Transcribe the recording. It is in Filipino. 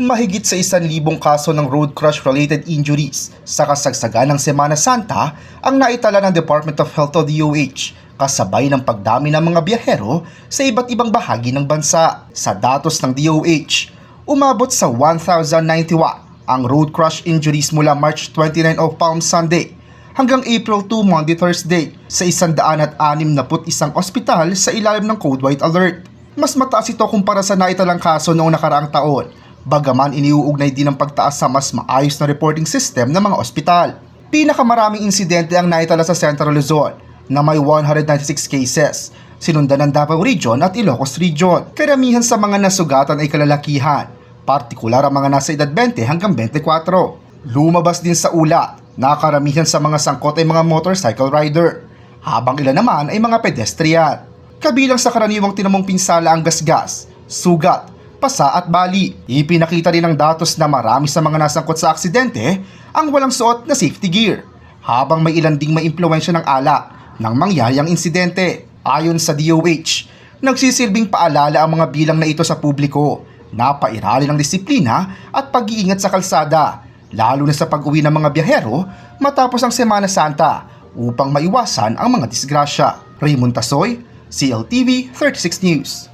Mahigit sa 1,000 kaso ng road crash-related injuries sa kasagsagan ng Semana Santa ang naitala ng Department of Health o DOH kasabay ng pagdami ng mga biyahero sa iba't ibang bahagi ng bansa. Sa datos ng DOH, umabot sa 1,091 ang road crash injuries mula March 29 o Palm Sunday hanggang April 2 Monday Thursday sa 161 ospital sa ilalim ng Code White Alert. Mas mataas ito kumpara sa naitalang kaso noong nakaraang taon. Bagaman iniuugnay din ang pagtaas sa mas maayos na reporting system ng mga ospital. Pinakamaraming insidente ang naitala sa Central Luzon na may 196 cases, sinundan ng Davao Region at Ilocos Region. Karamihan sa mga nasugatan ay kalalakihan, partikular ang mga nasa edad 20 hanggang 24. Lumabas din sa ulat na karamihan sa mga sangkot ay mga motorcycle rider, habang ilan naman ay mga pedestrian. Kabilang sa karaniwang tinamong pinsala ang gasgas, sugat, pasa at bali. Ipinakita rin ng datos na marami sa mga nasangkot sa aksidente ang walang suot na safety gear, habang may ilan ding may impluwensya ng alak nang mangyari ang insidente. Ayon sa DOH, nagsisilbing paalala ang mga bilang na ito sa publiko na pairali ng disiplina at pag-iingat sa kalsada, lalo na sa pag-uwi ng mga biyahero matapos ang Semana Santa upang maiwasan ang mga disgrasya. Raymond Tasoy, CLTV 36 News.